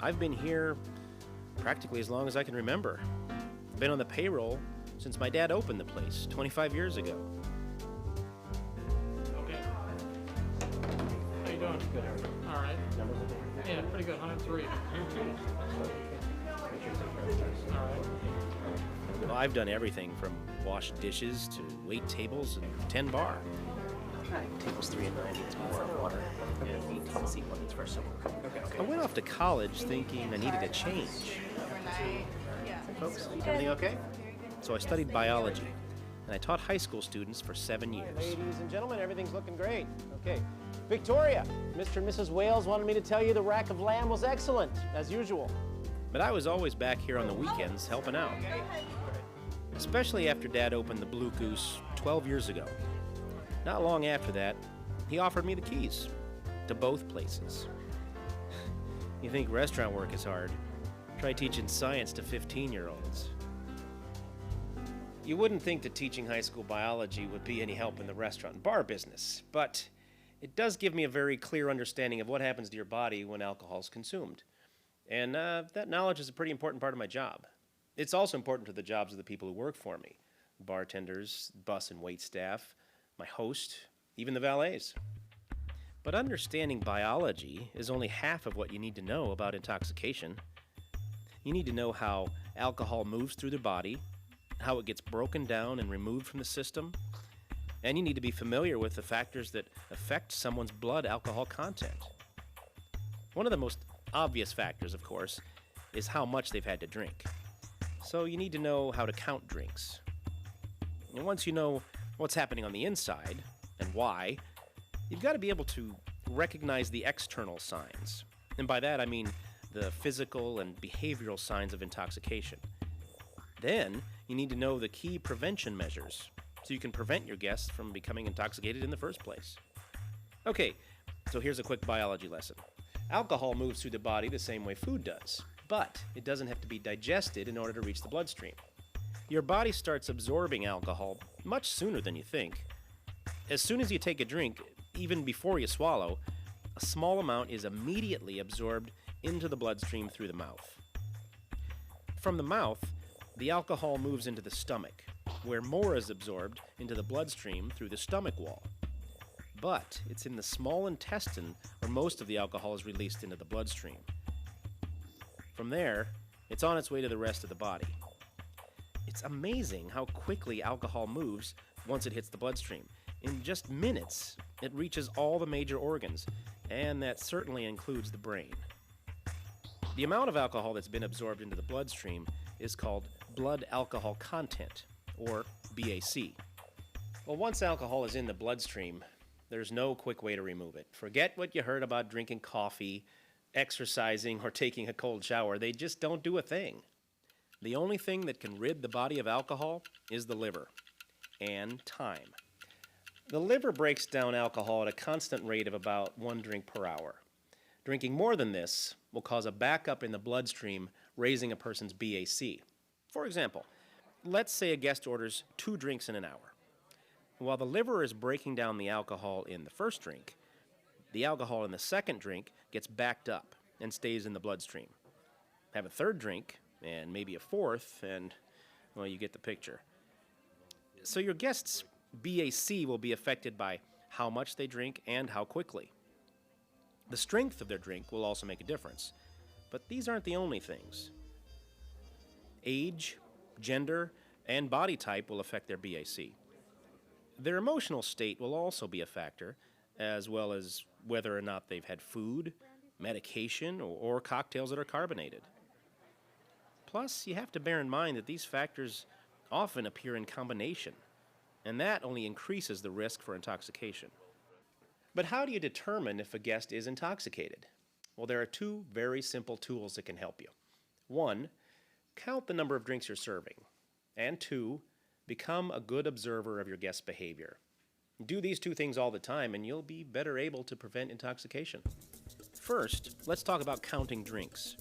I've been here practically as long as I can remember. I've been on the payroll since my dad opened the place 25 years ago. Okay. How you doing? Good. All right. Yeah, pretty good. 103. All right. Well, I've done everything from wash dishes to wait tables and tend bar. Tables 3 and 9 needs more water. And 18 seat 1 needs fresh soap. Okay. I went off to college thinking I needed a change. Folks, everything okay? So I studied biology, and I taught high school students for 7 years. Ladies and gentlemen, everything's looking great. Okay. Victoria, Mr. and Mrs. Wales wanted me to tell you the rack of lamb was excellent, as usual. But I was always back here on the weekends helping out. Especially after Dad opened the Blue Goose 12 years ago. Not long after that, he offered me the keys to both places. You think restaurant work is hard? Try teaching science to 15-year-olds. You wouldn't think that teaching high school biology would be any help in the restaurant and bar business, but it does give me a very clear understanding of what happens to your body when alcohol is consumed. And that knowledge is a pretty important part of my job. It's also important to the jobs of the people who work for me. Bartenders, bus and wait staff, my host, even the valets. But understanding biology is only half of what you need to know about intoxication. You need to know how alcohol moves through the body, how it gets broken down and removed from the system, and you need to be familiar with the factors that affect someone's blood alcohol content. One of the most obvious factors, of course, is how much they've had to drink. So you need to know how to count drinks. And once you know what's happening on the inside and why, you've got to be able to recognize the external signs. And by that I mean the physical and behavioral signs of intoxication. Then you need to know the key prevention measures so you can prevent your guests from becoming intoxicated in the first place. Okay, so here's a quick biology lesson. Alcohol moves through the body the same way food does, but it doesn't have to be digested in order to reach the bloodstream. Your body starts absorbing alcohol much sooner than you think. As soon as you take a drink, even before you swallow, a small amount is immediately absorbed into the bloodstream through the mouth. From the mouth, the alcohol moves into the stomach, where more is absorbed into the bloodstream through the stomach wall. But it's in the small intestine where most of the alcohol is released into the bloodstream. From there, it's on its way to the rest of the body. It's amazing how quickly alcohol moves once it hits the bloodstream. In just minutes, it reaches all the major organs, and that certainly includes the brain. The amount of alcohol that's been absorbed into the bloodstream is called blood alcohol content, or BAC. Well, once alcohol is in the bloodstream, there's no quick way to remove it. Forget what you heard about drinking coffee, exercising, or taking a cold shower. They just don't do a thing. The only thing that can rid the body of alcohol is the liver, and time. The liver breaks down alcohol at a constant rate of about 1 drink per hour. Drinking more than this will cause a backup in the bloodstream, raising a person's BAC. For example, let's say a guest orders 2 drinks in an hour. While the liver is breaking down the alcohol in the first drink, the alcohol in the second drink gets backed up and stays in the bloodstream. Have a third drink, and maybe a fourth, and, well, you get the picture. So your guest's BAC will be affected by how much they drink and how quickly. The strength of their drink will also make a difference, but these aren't the only things. Age, gender, and body type will affect their BAC. Their emotional state will also be a factor, as well as whether or not they've had food, medication, or cocktails that are carbonated. Plus, you have to bear in mind that these factors often appear in combination, and that only increases the risk for intoxication. But how do you determine if a guest is intoxicated? Well, there are 2 very simple tools that can help you. 1, count the number of drinks you're serving. And 2, become a good observer of your guest's behavior. Do these 2 things all the time, and you'll be better able to prevent intoxication. First, let's talk about counting drinks.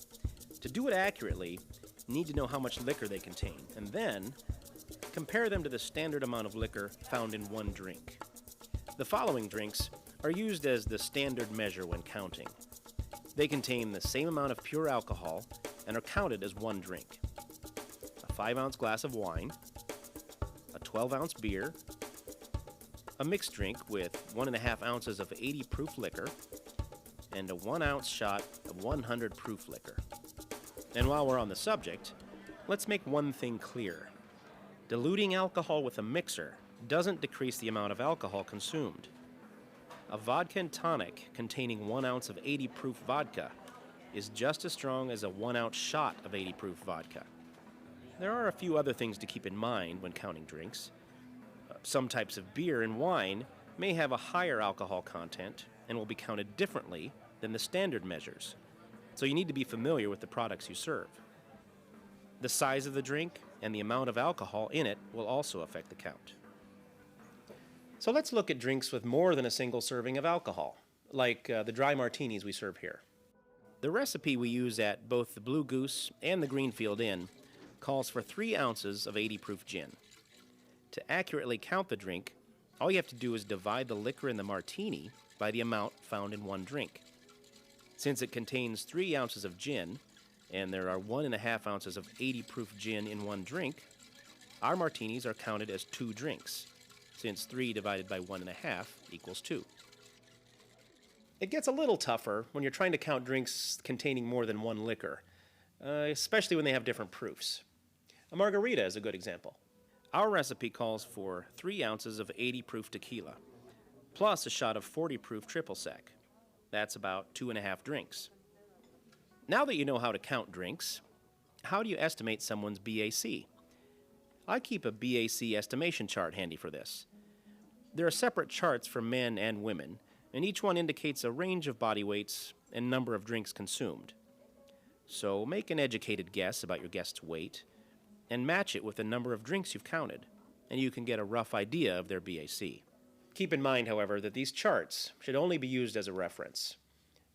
To do it accurately, you need to know how much liquor they contain, and then compare them to the standard amount of liquor found in 1 drink. The following drinks are used as the standard measure when counting. They contain the same amount of pure alcohol and are counted as one drink. A 5-ounce glass of wine, a 12-ounce beer, a mixed drink with 1.5 ounces of 80 proof liquor, and a 1-ounce shot of 100 proof liquor. And while we're on the subject, let's make one thing clear. Diluting alcohol with a mixer doesn't decrease the amount of alcohol consumed. A vodka and tonic containing 1 ounce of 80 proof vodka is just as strong as a 1-ounce shot of 80 proof vodka. There are a few other things to keep in mind when counting drinks. Some types of beer and wine may have a higher alcohol content and will be counted differently than the standard measures, so you need to be familiar with the products you serve. The size of the drink and the amount of alcohol in it will also affect the count. So let's look at drinks with more than a single serving of alcohol, like the dry martinis we serve here. The recipe we use at both the Blue Goose and the Greenfield Inn calls for 3 ounces of 80 proof gin. To accurately count the drink, all you have to do is divide the liquor in the martini by the amount found in one drink. Since it contains 3 ounces of gin, and there are 1.5 ounces of 80 proof gin in one drink, our martinis are counted as 2 drinks, since 3 divided by 1.5 equals 2. It gets a little tougher when you're trying to count drinks containing more than one liquor, especially when they have different proofs. A margarita is a good example. Our recipe calls for 3 ounces of 80 proof tequila, plus a shot of 40 proof triple sec. That's about 2.5 drinks. Now that you know how to count drinks, how do you estimate someone's BAC? I keep a BAC estimation chart handy for this. There are separate charts for men and women, and each one indicates a range of body weights and number of drinks consumed. So make an educated guess about your guest's weight, and match it with the number of drinks you've counted, and you can get a rough idea of their BAC. Keep in mind, however, that these charts should only be used as a reference,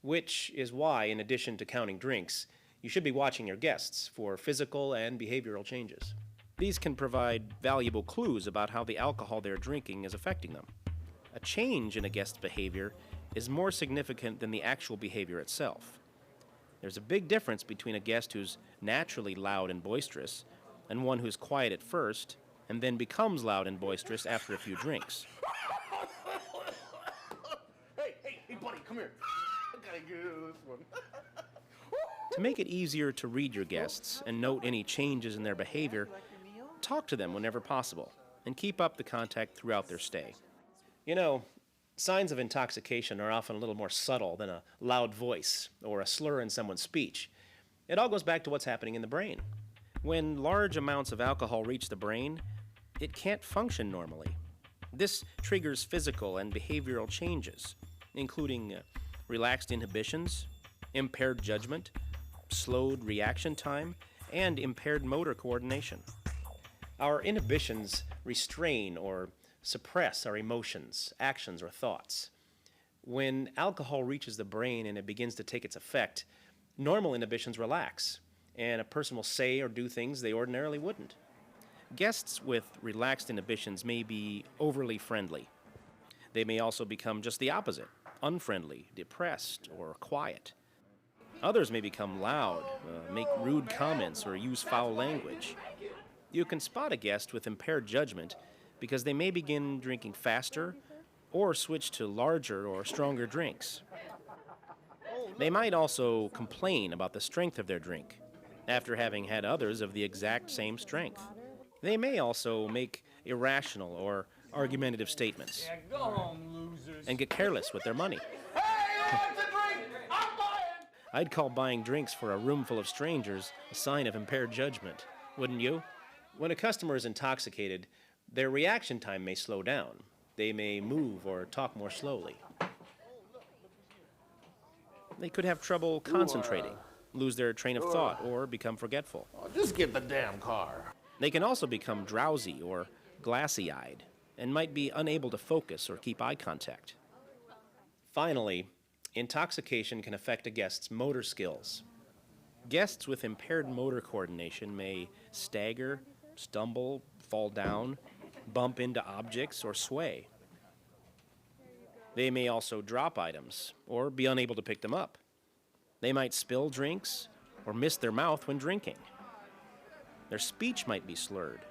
which is why, in addition to counting drinks, you should be watching your guests for physical and behavioral changes. These can provide valuable clues about how the alcohol they're drinking is affecting them. A change in a guest's behavior is more significant than the actual behavior itself. There's a big difference between a guest who's naturally loud and boisterous and one who's quiet at first and then becomes loud and boisterous after a few drinks. Hey, buddy, come here. I gotta get this one. To make it easier to read your guests and note any changes in their behavior, talk to them whenever possible and keep up the contact throughout their stay. You know, signs of intoxication are often a little more subtle than a loud voice or a slur in someone's speech. It all goes back to what's happening in the brain. When large amounts of alcohol reach the brain, it can't function normally. This triggers physical and behavioral changes, including relaxed inhibitions, impaired judgment, slowed reaction time, and impaired motor coordination. Our inhibitions restrain or suppress our emotions, actions, or thoughts. When alcohol reaches the brain and it begins to take its effect, normal inhibitions relax, and a person will say or do things they ordinarily wouldn't. Guests with relaxed inhibitions may be overly friendly. They may also become just the opposite, unfriendly, depressed, or quiet. Others may become loud, make rude comments, or use foul language. You can spot a guest with impaired judgment because they may begin drinking faster or switch to larger or stronger drinks. They might also complain about the strength of their drink after having had others of the exact same strength. They may also make irrational or argumentative statements and get careless with their money. I'd call buying drinks for a room full of strangers a sign of impaired judgment, wouldn't you? When a customer is intoxicated, their reaction time may slow down. They may move or talk more slowly. They could have trouble concentrating, lose their train of thought, or become forgetful. Just get the damn car. They can also become drowsy or glassy-eyed and might be unable to focus or keep eye contact. Finally, intoxication can affect a guest's motor skills. Guests with impaired motor coordination may stagger, stumble, fall down, bump into objects, or sway. They may also drop items or be unable to pick them up. They might spill drinks or miss their mouth when drinking. Their speech might be slurred.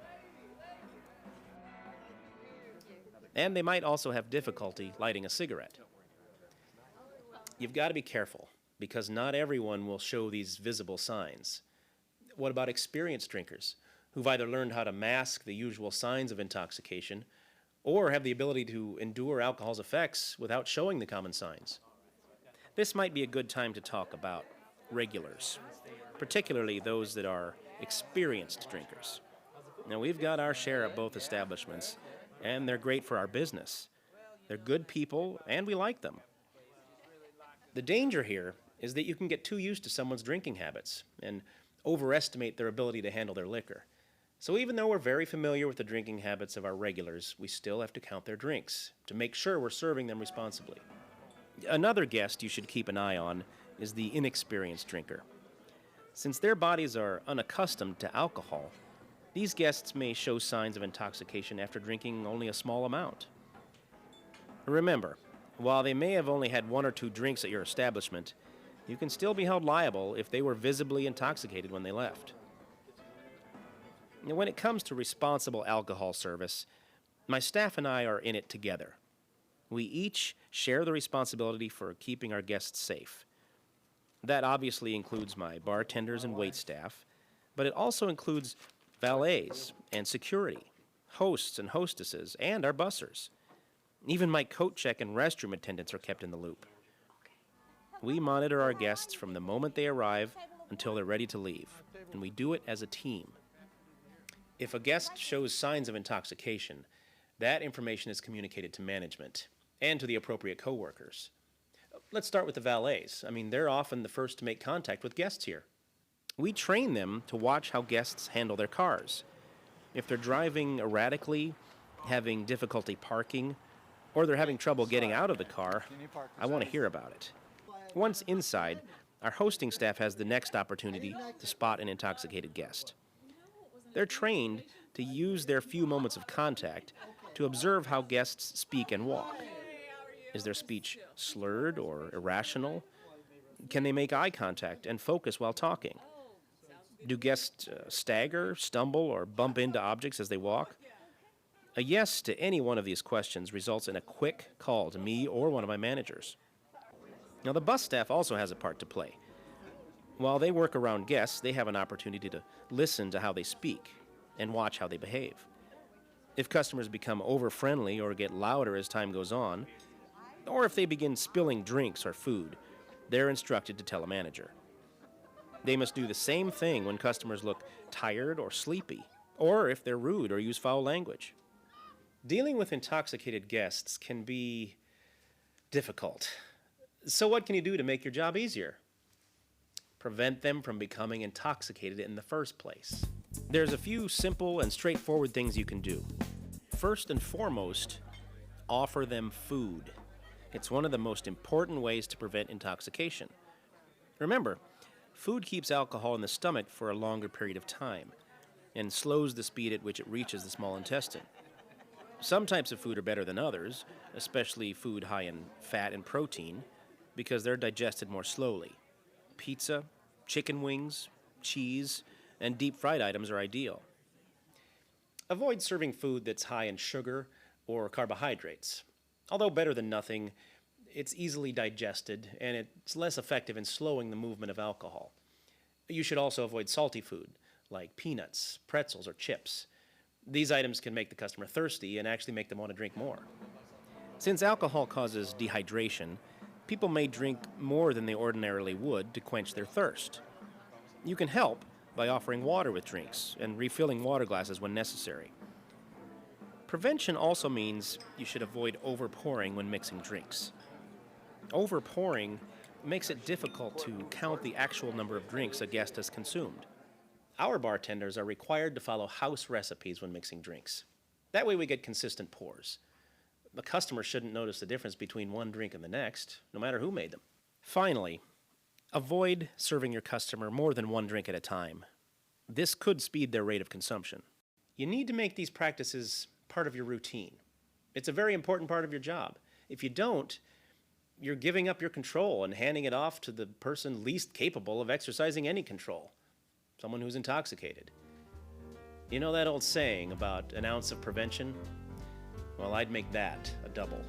And they might also have difficulty lighting a cigarette. You've got to be careful, because not everyone will show these visible signs. What about experienced drinkers who've either learned how to mask the usual signs of intoxication or have the ability to endure alcohol's effects without showing the common signs? This might be a good time to talk about regulars, particularly those that are experienced drinkers. Now, we've got our share at both establishments, and they're great for our business. They're good people, and we like them. The danger here is that you can get too used to someone's drinking habits and overestimate their ability to handle their liquor. So even though we're very familiar with the drinking habits of our regulars, we still have to count their drinks to make sure we're serving them responsibly. Another guest you should keep an eye on is the inexperienced drinker. Since their bodies are unaccustomed to alcohol, these guests may show signs of intoxication after drinking only a small amount. Remember, while they may have only had 1 or 2 drinks at your establishment, you can still be held liable if they were visibly intoxicated when they left. Now, when it comes to responsible alcohol service, my staff and I are in it together. We each share the responsibility for keeping our guests safe. That obviously includes my bartenders and waitstaff, but it also includes valets and security, hosts and hostesses, and our bussers. Even my coat check and restroom attendants are kept in the loop. We monitor our guests from the moment they arrive until they're ready to leave, and we do it as a team. If a guest shows signs of intoxication, that information is communicated to management and to the appropriate coworkers. Let's start with the valets. They're often the first to make contact with guests here. We train them to watch how guests handle their cars. If they're driving erratically, having difficulty parking, or they're having trouble getting out of the car, I want to hear about it. Once inside, our hosting staff has the next opportunity to spot an intoxicated guest. They're trained to use their few moments of contact to observe how guests speak and walk. Is their speech slurred or irrational? Can they make eye contact and focus while talking? Do guests stagger, stumble, or bump into objects as they walk? A yes to any one of these questions results in a quick call to me or one of my managers. Now, the bus staff also has a part to play. While they work around guests, they have an opportunity to listen to how they speak and watch how they behave. If customers become over-friendly or get louder as time goes on, or if they begin spilling drinks or food, they're instructed to tell a manager. They must do the same thing when customers look tired or sleepy, or if they're rude or use foul language. Dealing with intoxicated guests can be difficult. So what can you do to make your job easier? Prevent them from becoming intoxicated in the first place. There's a few simple and straightforward things you can do. First and foremost, offer them food. It's one of the most important ways to prevent intoxication. Remember, food keeps alcohol in the stomach for a longer period of time and slows the speed at which it reaches the small intestine. Some types of food are better than others, especially food high in fat and protein, because they're digested more slowly. Pizza, chicken wings, cheese, and deep-fried items are ideal. Avoid serving food that's high in sugar or carbohydrates. Although better than nothing, it's easily digested, and it's less effective in slowing the movement of alcohol. You should also avoid salty food, like peanuts, pretzels, or chips. These items can make the customer thirsty and actually make them want to drink more. Since alcohol causes dehydration, people may drink more than they ordinarily would to quench their thirst. You can help by offering water with drinks and refilling water glasses when necessary. Prevention also means you should avoid overpouring when mixing drinks. Overpouring makes it difficult to count the actual number of drinks a guest has consumed. Our bartenders are required to follow house recipes when mixing drinks. That way we get consistent pours. The customer shouldn't notice the difference between one drink and the next, no matter who made them. Finally, avoid serving your customer more than one drink at a time. This could speed their rate of consumption. You need to make these practices part of your routine. It's a very important part of your job. If you don't, you're giving up your control and handing it off to the person least capable of exercising any control, someone who's intoxicated. You know that old saying about an ounce of prevention? Well, I'd make that a double.